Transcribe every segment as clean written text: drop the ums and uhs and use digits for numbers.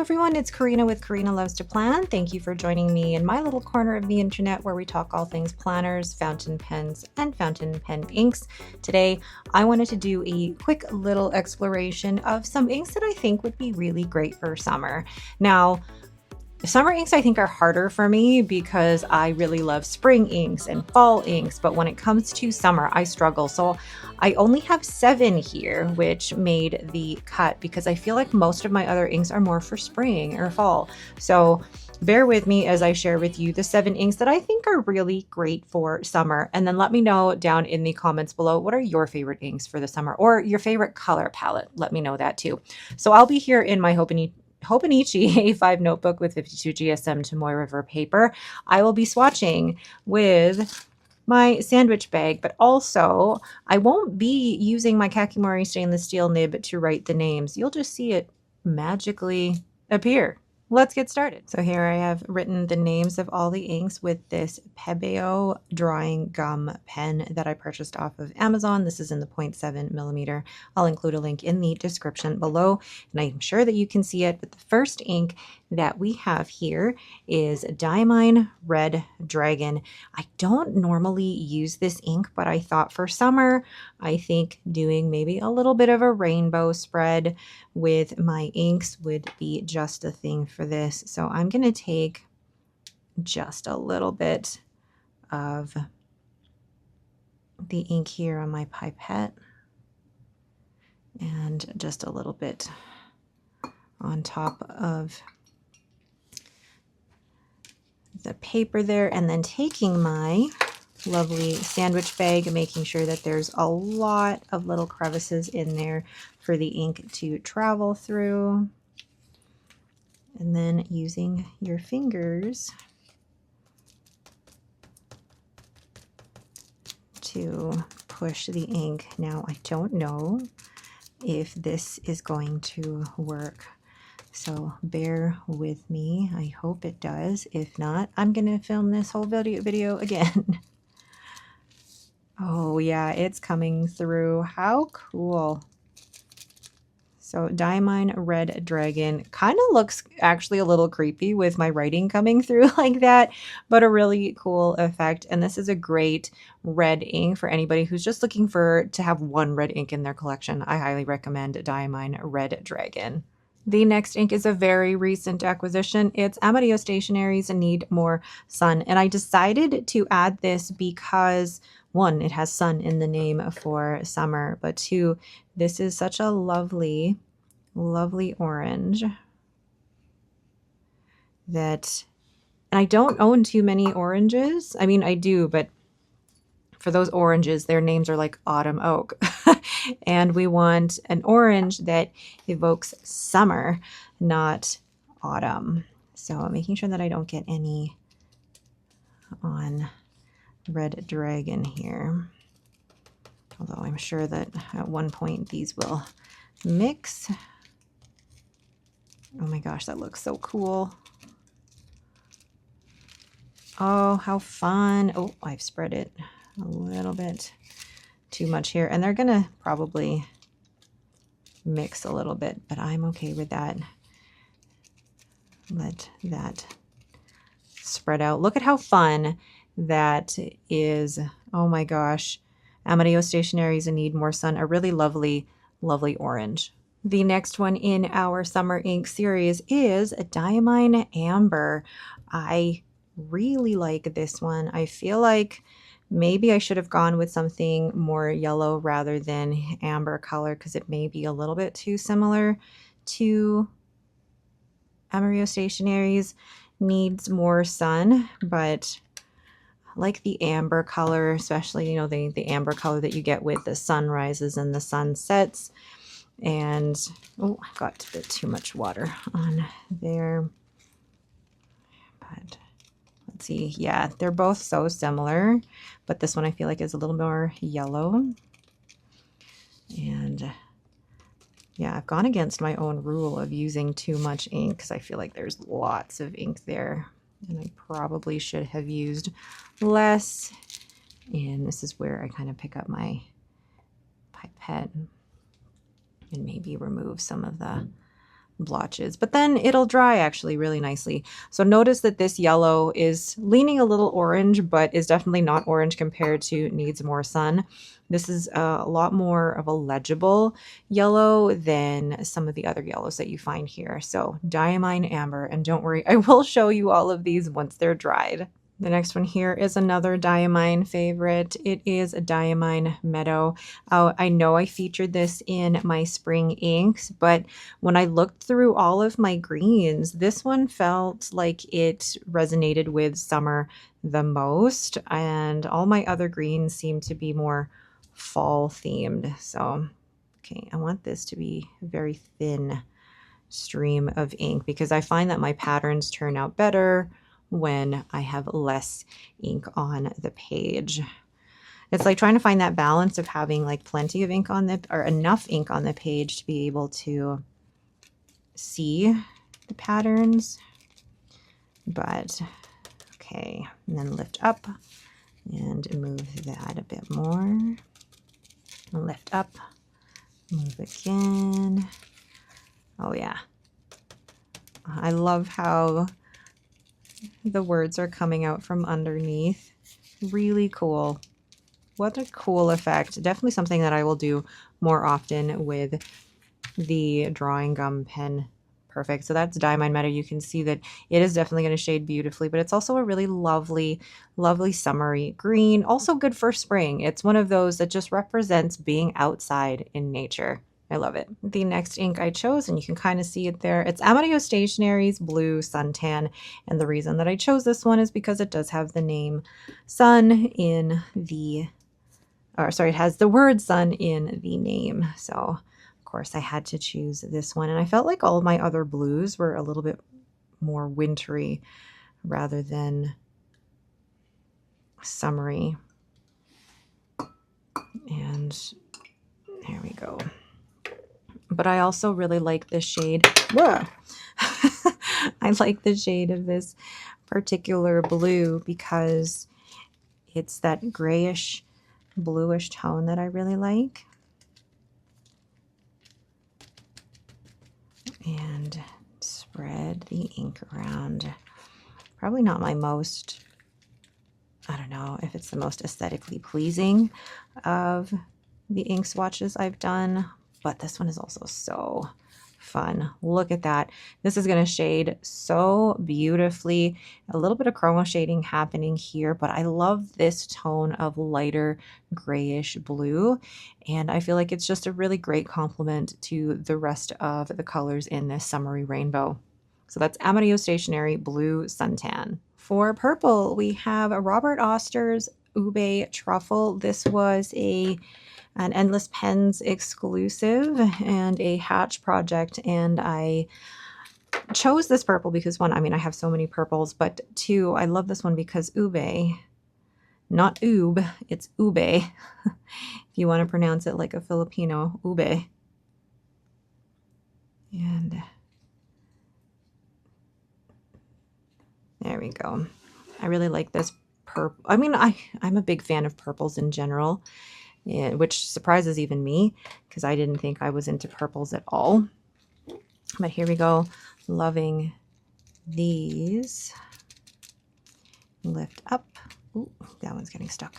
everyone, it's Karina with Karina Loves to Plan. Thank you for joining me in my little corner of the internet where we talk all things planners, fountain pens, and fountain pen inks. Today, I wanted to do a quick little exploration of some inks that I think would be really great for summer. Now, summer inks I think are harder for me because I really love spring inks and fall inks, but when it comes to summer, I struggle. So I only have 7 here, which made the cut because I feel like most of my other inks are more for spring or fall. So bear with me as I share with you the 7 inks that I think are really great for summer. And then let me know down in the comments below, what are your favorite inks for the summer or your favorite color palette? Let me know that too. So I'll be here in my Hobonichi A5 notebook with 52 GSM Tomoe River paper. I will be swatching with my sandwich bag, but also I won't be using my Kakimori stainless steel nib to write the names. You'll just see it magically appear. Let's get started. So here I have written the names of all the inks with this Pebeo drawing gum pen that I purchased off of Amazon. This is in the 0.7 millimeter. I'll include a link in the description below, and I'm sure that you can see it. But the first ink that we have here is Diamine Red Dragon. I don't normally use this ink, but I thought for summer, I think doing maybe a little bit of a rainbow spread with my inks would be just a thing for this. So I'm going to take just a little bit of the ink here on my pipette and just a little bit on top of the paper there, and then taking my lovely sandwich bag, making sure that there's a lot of little crevices in there for the ink to travel through, and then using your fingers to push the ink. Now, I don't know if this is going to work, so bear with me. I hope it does. If not, I'm gonna film this whole video again. Oh yeah, it's coming through. How cool. So Diamine Red Dragon kind of looks actually a little creepy with my writing coming through like that, but a really cool effect. And this is a great red ink for anybody who's just looking to have one red ink in their collection. I highly recommend Diamine Red Dragon. The next ink is a very recent acquisition. It's Amarillo Stationery's Need More Sun. And I decided to add this because, one, it has sun in the name for summer, but two, this is such a lovely, lovely orange that, and I don't own too many oranges. I mean, I do, but for those oranges, their names are like autumn oak. And we want an orange that evokes summer, not autumn. So I'm making sure that I don't get any on Red Dragon here. Although I'm sure that at one point these will mix. Oh my gosh, that looks so cool. Oh, how fun. Oh, I've spread it a little bit too much here, and they're gonna probably mix a little bit, but I'm okay with that. Let that spread out. Look at how fun that is. Oh my gosh. Amarillo Stationery's Need More Sun, a really lovely, lovely orange. The next one in our summer ink series is Diamine Amber. I really like this one. I feel like maybe I should have gone with something more yellow rather than amber color because it may be a little bit too similar to Amarillo Stationery's Needs More Sun, but I like the amber color, especially, you know, the amber color that you get with the sunrises and the sunsets. And, oh, I got a bit too much water on there. But let's see. Yeah, they're both so similar, but this one I feel like is a little more yellow. And yeah, I've gone against my own rule of using too much ink because I feel like there's lots of ink there, and I probably should have used less. And this is where I kind of pick up my pipette and maybe remove some of the blotches, but then it'll dry actually really nicely. So notice that this yellow is leaning a little orange, but is definitely not orange compared to Needs More Sun. This is a lot more of a legible yellow than some of the other yellows that you find here. So Diamine Amber, and don't worry, I will show you all of these once they're dried. The next one here is another Diamine favorite. It is a Diamine Meadow. I know I featured this in my spring inks, but when I looked through all of my greens, this one felt like it resonated with summer the most, and all my other greens seem to be more fall themed. So, okay, I want this to be a very thin stream of ink because I find that my patterns turn out better when I have less ink on the page. It's like trying to find that balance of having like plenty of ink on the, or enough ink on the page to be able to see the patterns. But okay, and then lift up and move that a bit more. Lift up, move again. Oh yeah. I love how the words are coming out from underneath. Really cool. What a cool effect. Definitely something that I will do more often with the drawing gum pen. Perfect. So that's Diamine Meadow. You can see that it is definitely going to shade beautifully, but it's also a really lovely, lovely summery green. Also good for spring. It's one of those that just represents being outside in nature. I love it. The next ink I chose, and you can kind of see it there, it's Amarillo Stationery's Blue Suntan. And the reason that I chose this one is because it does have the name sun in the, or sorry, it has the word sun in the name. So of course I had to choose this one. And I felt like all of my other blues were a little bit more wintry rather than summery. And there we go. But I also really like this shade. Whoa. I like the shade of this particular blue because it's that grayish, bluish tone that I really like. And spread the ink around. Probably not my most, I don't know if it's the most aesthetically pleasing of the ink swatches I've done, but this one is also so fun. Look at that. This is going to shade so beautifully. A little bit of chroma shading happening here, but I love this tone of lighter grayish blue. And I feel like it's just a really great complement to the rest of the colors in this summery rainbow. So that's Amarillo Stationery Blue Suntan. For purple, we have a Robert Oster's Ube Truffle. This was an Endless Pens exclusive and a Hatch project, and I chose this purple because one, I mean, I have so many purples, but two, I love this one because ube, not oob, it's ube. If you want to pronounce it like a Filipino, ube. And there we go. I really like this purple. I mean, I'm a big fan of purples in general. Yeah, which surprises even me because I didn't think I was into purples at all. But here we go, loving these. Lift up. Ooh, that one's getting stuck.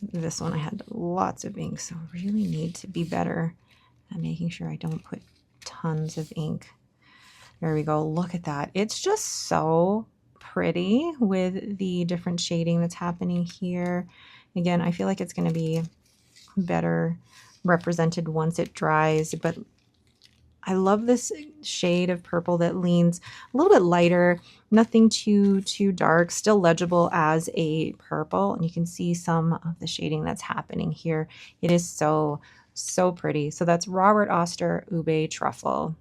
This one I had lots of ink, so really need to be better at making sure I don't put tons of ink. There we go. Look at that. It's just so pretty with the different shading that's happening here. Again, I feel like it's going to be better represented once it dries, but I love this shade of purple that leans a little bit lighter, nothing too dark, still legible as a purple. And you can see some of the shading that's happening here. It is so, so pretty. So that's Robert Oster Ube Truffle.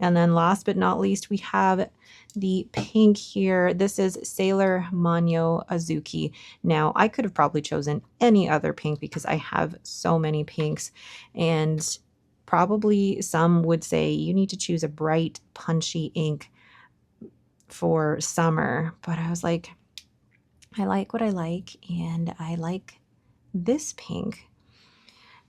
And then last but not least, we have the pink here. This is Sailor Manyo Azuki. Now, I could have probably chosen any other pink because I have so many pinks, and probably some would say you need to choose a bright, punchy ink for summer. But I was like, I like what I like, and I like this pink.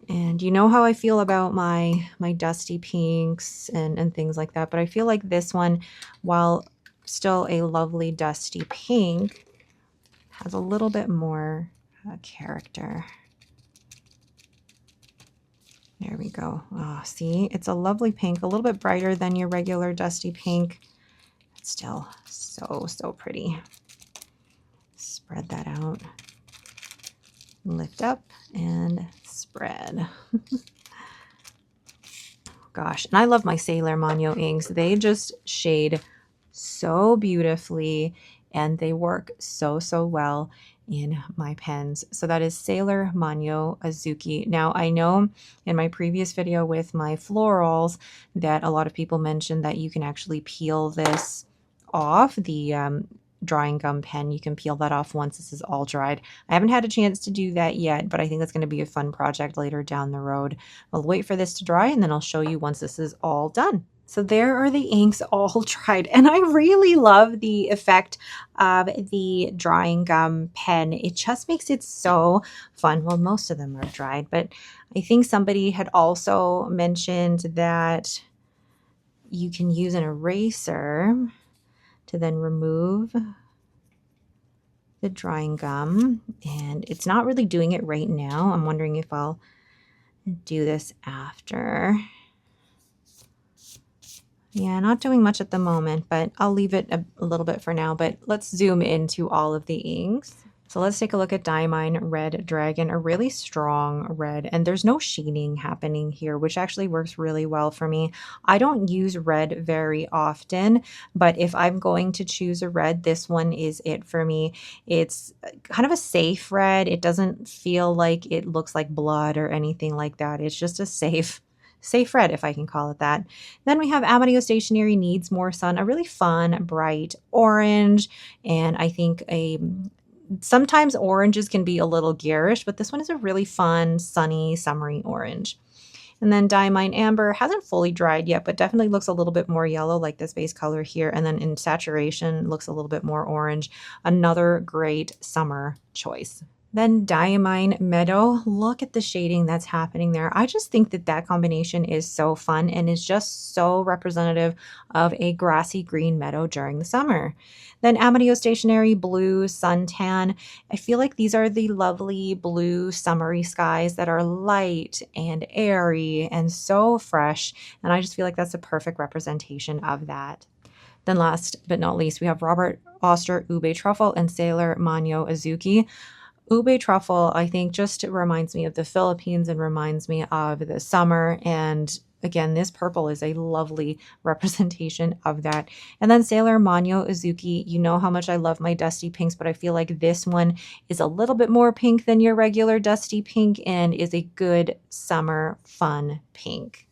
And you know how I feel about my dusty pinks and things like that, but I feel like this one, while still a lovely dusty pink, has a little bit more character. There we go. Oh, see, it's a lovely pink, a little bit brighter than your regular dusty pink. It's still so pretty. Spread that out. Lift up and spread. Gosh, and I love my Sailor Mano inks. They just shade so beautifully and they work so well in my pens. So that is Sailor Mano Azuki. Now I know in my previous video with my florals that a lot of people mentioned that you can actually peel this off, the drying gum pen. You can peel that off once this is all dried. I haven't had a chance to do that yet, but I think that's going to be a fun project later down the road. I'll wait for this to dry and then I'll show you once this is all done. So there are the inks all dried, and I really love the effect of the drying gum pen. It just makes it so fun. Well, most of them are dried, but I think somebody had also mentioned that you can use an eraser to then remove the drying gum, and it's not really doing it right now. I'm wondering if I'll do this after. Yeah, not doing much at the moment, but I'll leave it a little bit for now. But let's zoom into all of the inks. So let's take a look at Diamine Red Dragon, a really strong red, and there's no sheening happening here, which actually works really well for me. I don't use red very often, but if I'm going to choose a red, this one is it for me. It's kind of a safe red. It doesn't feel like it looks like blood or anything like that. It's just a safe red, if I can call it that. Then we have Amadio Stationery Needs More Sun, a really fun, bright orange, and I think sometimes oranges can be a little garish, but this one is a really fun, sunny, summery orange. And then Diamine Amber hasn't fully dried yet, but definitely looks a little bit more yellow like this base color here. And then in saturation, looks a little bit more orange. Another great summer choice. Then Diamine Meadow, look at the shading that's happening there. I just think that that combination is so fun and is just so representative of a grassy green meadow during the summer. Then Amadio Stationery Blue Suntan. I feel like these are the lovely blue summery skies that are light and airy and so fresh, and I just feel like that's a perfect representation of that. Then last but not least, we have Robert Oster Ube Truffle and Sailor Mano Azuki. Ube truffle, I think, just reminds me of the Philippines and reminds me of the summer. And again, this purple is a lovely representation of that. And then Sailor Mano Azuki, you know how much I love my dusty pinks, but I feel like this one is a little bit more pink than your regular dusty pink and is a good summer fun pink.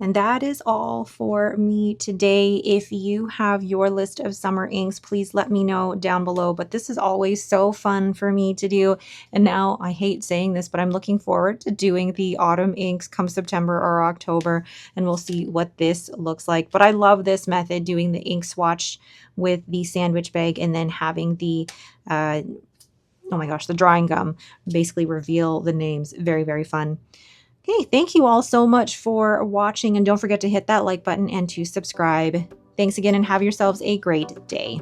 And that is all for me today. If you have your list of summer inks, please let me know down below. But this is always so fun for me to do. And now I hate saying this, but I'm looking forward to doing the autumn inks come September or October. And we'll see what this looks like. But I love this method, doing the ink swatch with the sandwich bag and then having the oh my gosh, the drying gum basically reveal the names. Very fun. Okay, thank you all so much for watching, and don't forget to hit that like button and to subscribe. Thanks again and have yourselves a great day.